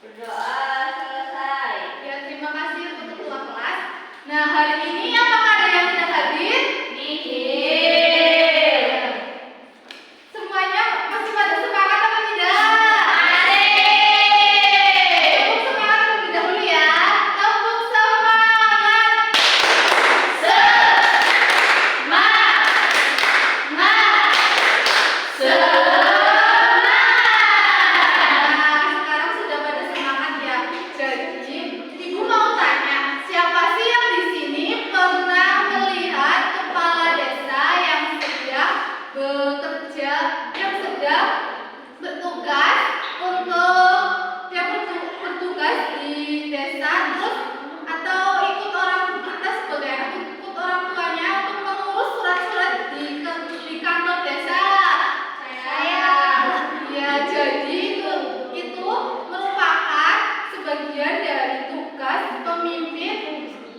Berdoa selesai. Ya, terima kasih untuk ketua kelas. Nah, hari ini apakah ada yang tidak hadir? Nihil. Semuanya masih pada semangat atau tidak? Mari. Tepuk semangat terlebih dahulu ya. Tepuk semangat. Nah, sekarang sudah pada semangat ya. Jadi, Ibu mau tanya, siapa sih yang di sini pernah melihat kepala desa yang sedang bekerja, yang sedang bertugas untuk bertugas di desa, terus atau ikut orang kita sebagai anak ikut orang tuanya untuk mengurus surat-surat di kantor desa? Saya. Ya, jadi itu merupakan sebagian dari tugas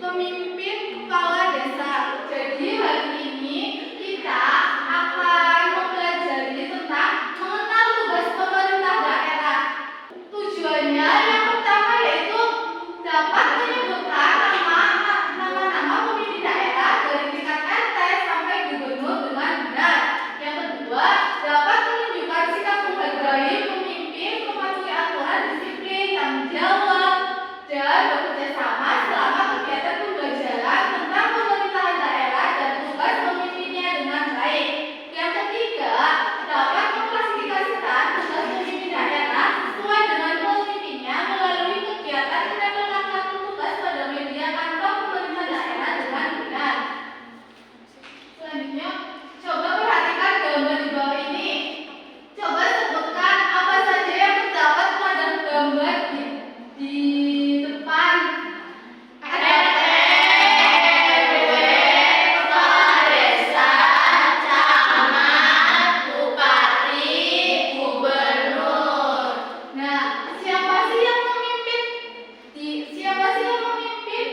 pemimpin kepala desa. Jadi hari ini kita akan mempelajari tentang mengenal tugas pemerintah daerah. Tujuannya yang pertama yaitu dapat menyebutkan nama-nama pemimpin daerah dari tingkat RT sampai gubernur dengan benar. Yang kedua, dapat menunjukkan sikap menghargai pemimpin, mematuhi aturan, disiplin, tanggung jawab, dan bekerja sama selama kegiatan pembelajaran tentang pemerintahan daerah dan tugas pemimpinnya dengan baik. Yang ketiga, dapat mengklasifikasikan tugas pemimpin daerah sesuai dengan pemimpinnya melalui kegiatan dan melakukan tugas pada media kantor pemerintah daerah dengan benar. Selanjutnya, coba perhatikan gambar di bawah ini. Coba sebutkan apa saja yang terdapat pada gambar di depan. RT, RW, kepala desa, camat, bupati, gubernur. Nah, siapa sih yang memimpin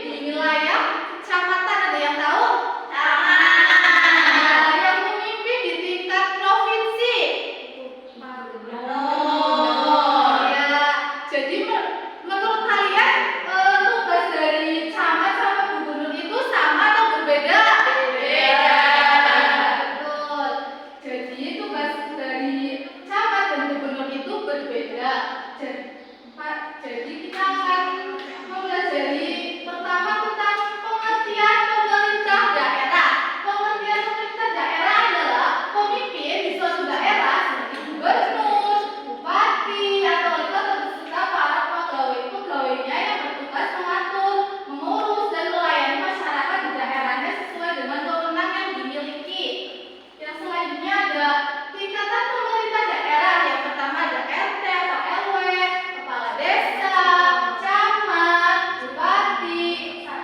di wilayah kecamatan? Ada yang tahu? Nah, yang memimpin di tingkat provinsi. Ya, jadi menurut kalian tugas dari camat sama gubernur itu sama atau berbeda? Berbeda. Betul. Jadi tugas dari camat dan gubernur itu berbeda. Jadi kita akan mempelajari pertama tentang pengertian pemerintah daerah. Pengertian pemerintah daerah adalah pemimpin di suatu daerah seperti gubernur, bupati, atau wali kota beserta para pegawainya yang bertugas mengatur, mengurus, dan melayani masyarakat di daerahnya sesuai dengan wewenang yang dimiliki. Yang selanjutnya ada tingkatan pemerintah daerah. Yang pertama ada RT atau RW, kepala desa, camat, bupati,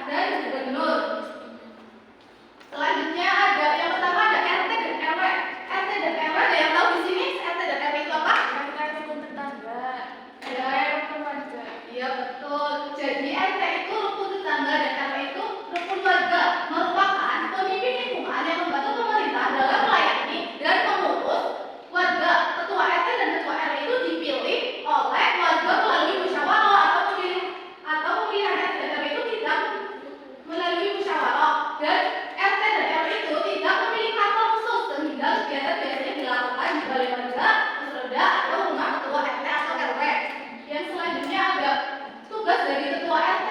dan gubernur. Selanjutnya ada yang pertama ada RT dan RW. RT dan RW ada yang tahu di sini RT dan RW itu apa? Rukun tetangga. Ya, Rukun warga. iya betul. Jadi RT itu rukun tetangga dan RW itu rukun warga, merupakan pemimpin lingkungan yang membantu pemerintah dalam melayani dan mengurus warga. Ketua RT dan ketua RW itu dipilih oleh warga melalui musyawarah atau pemilihan RT dan RW itu tidak melalui musyawarah, dan RT dan RW itu tidak memiliki kantor khusus sehingga kegiatan biasanya dilakukan di balai warga, musreda, atau rumah ketua RT atau RW. Yang selanjutnya ada tugas dari ketua RT.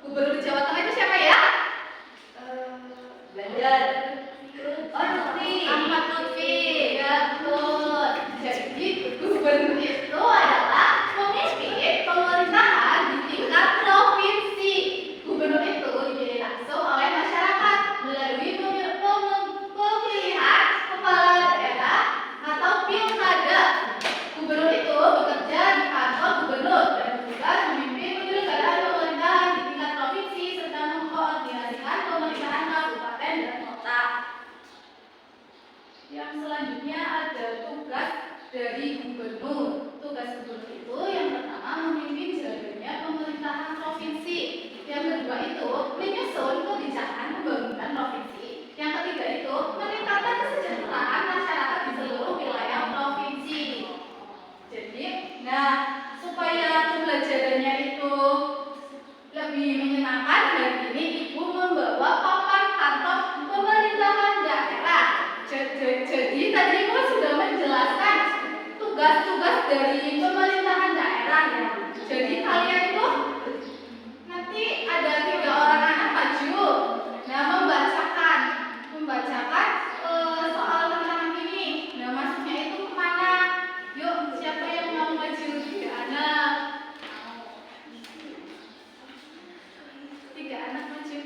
Gubernur Jawa Tengah itu siapa ya? Ganjar. Oh, Lutfi. Ahmad Lutfi. Ya, betul. Jadi gubernur itu adalah pemimpin pemerintahan di tingkat provinsi. Gubernur itu dipilih langsung oleh masyarakat melalui pemilihan kepala daerah atau pilkada. Gubernur itu bekerja di kantor gubernur dan bertugas memimpin penyelenggaraan pemerintahan di tingkat provinsi serta mengkoordinasikan pemerintahan kabupaten dan kota. Yang selanjutnya ada tugas dari gubernur. Tugas gubernur itu yang pertama memimpin jalannya pemerintahan provinsi. Yang kedua itu menyusun kebijakan pembangunan provinsi. Yang ketiga itu meningkatkan kesejahteraan masyarakat di seluruh wilayah provinsi. Jadi, supaya pembelajarannya itu lebih menyenangkan, hari ini Ibu membawa papan kantor pemerintahan daerah. Jadi tadi Ibu sudah menjelaskan tugas-tugas dari pemerintahan daerah ya. Jadi kalian itu nanti ada 3 orang anak maju, membacakan soal tentang ini. Maksudnya itu kemana? Yuk, siapa yang mau maju? 3 anak. 3 anak maju.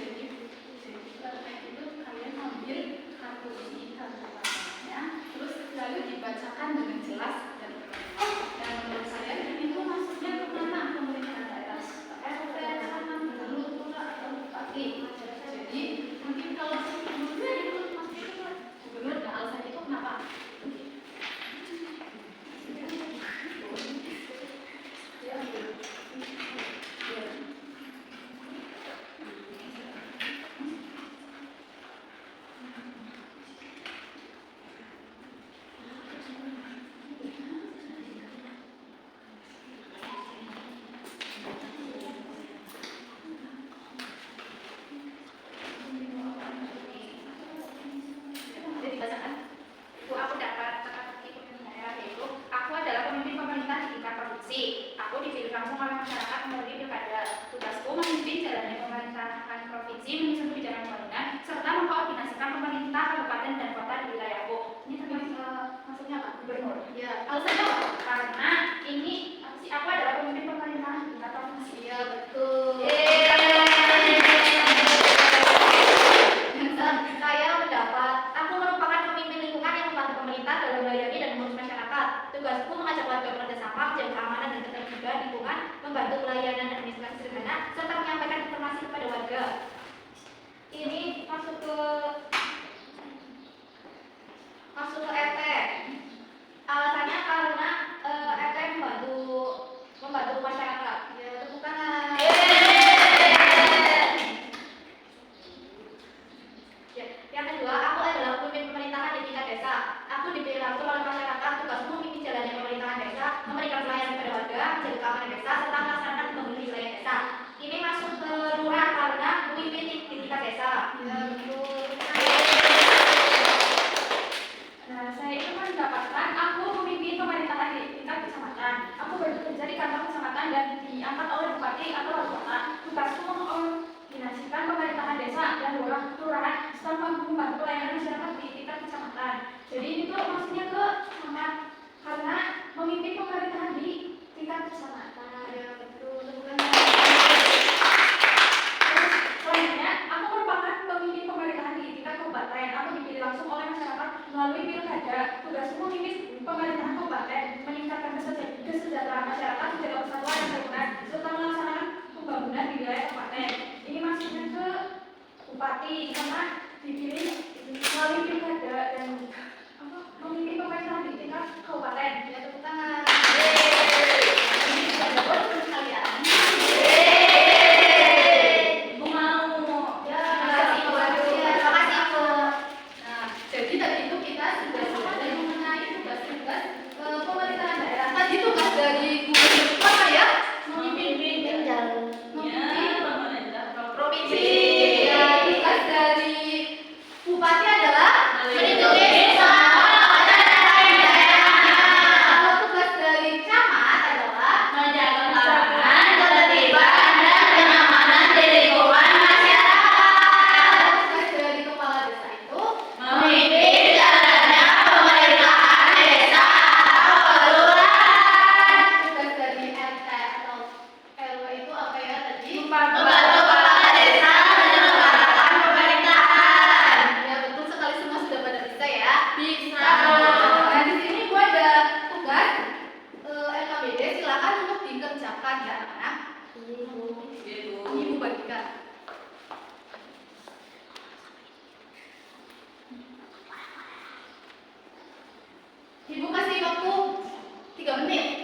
Jadi karena itu kalian ambil kartu ini, kartu tandanya, terus lalu dibacakan dengan jelas dan menurut saya ini tuh maksudnya kemana pemerintahan daerah, RT, sama gubernur, lurah, atau bupati. Jadi mungkin kalau gubernur itu maksudnya gubernur, alasan itu kenapa? Aku dipilih langsung oleh masyarakat melalui pilkada. Tugasku memimpin jalannya pemerintahan provinsi, menyusun kebijakan pembangunan, serta mengkoordinasikan pemerintah kabupaten dan kota di wilayahku. Ini termasuk maksudnya apa? Gubernur. Ya, alasannya apa? Karena ini aku adalah pemimpin pemerintahan di tingkat provinsi. Iya, betul. Saya mendapat, aku merupakan pemimpin lingkungan yang membantu pemerintah dalam melayani dan mengurus masyarakat. Tugasku mengajak warga bekerja sama, menjaga keamanan dan ketertiban lingkungan, membantu pelayanan administrasi sederhana, serta menyampaikan informasi kepada warga. Ini masuk ke RT. Alasannya karena RT membantu masyarakat. Ya, tepuk tangan. Yang kedua, aku adalah pemimpin pemerintahan di tingkat desa. Aku dipilih langsung oleh masyarakat. Tugasku memimpin jalannya pemerintahan desa, memberikan pelayanan kepada warga, menjaga keamanan desa, serta melaksanakan pembangunan di wilayah desa. Ini masuk ke lurah karena memimpin di tingkat desa. Ya, betul. Saya itu mendapatkan aku memimpin pemerintahan di tingkat kecamatan. Aku bekerja di kantor kecamatan dan diangkat oleh bupati atau wali kota. Tugasku mengkoordinasikan pemerintahan desa dan kelurahan serta membantu pelayanan masyarakat di tingkat kecamatan. Jadi ini tuh maksudnya ke kecamatan karena memimpin pemerintahan di tingkat kecamatan. Ya, betul. Tepuk tangan. Terus selanjutnya, aku merupakan pemimpin pemerintahan di tingkat kabupaten. Aku dipilih langsung oleh masyarakat melalui pilkada. Tugasku memimpin pemerintahan kabupaten, meningkatkan kesejahteraan masyarakat, menjaga persatuan dan kerukunan, serta melaksanakan pembangunan di wilayah kabupaten. Ini maksudnya ke bupati karena dipilih melalui pilkada dan memimpin pemerintahan di tingkat kabupaten. Ya, tepuk tangan. Ini juga ada bonus kalian. Ibu mau. Ya, Terima kasih, Bu. Jadi tadi itu kita sudah belajar mengenai tugas-tugas pemerintahan daerah. Tadi tugas dari gubernur itu apa ya? Memimpin Provinsi. Ya, tugas dari bupati adalah melindungi desa. menit.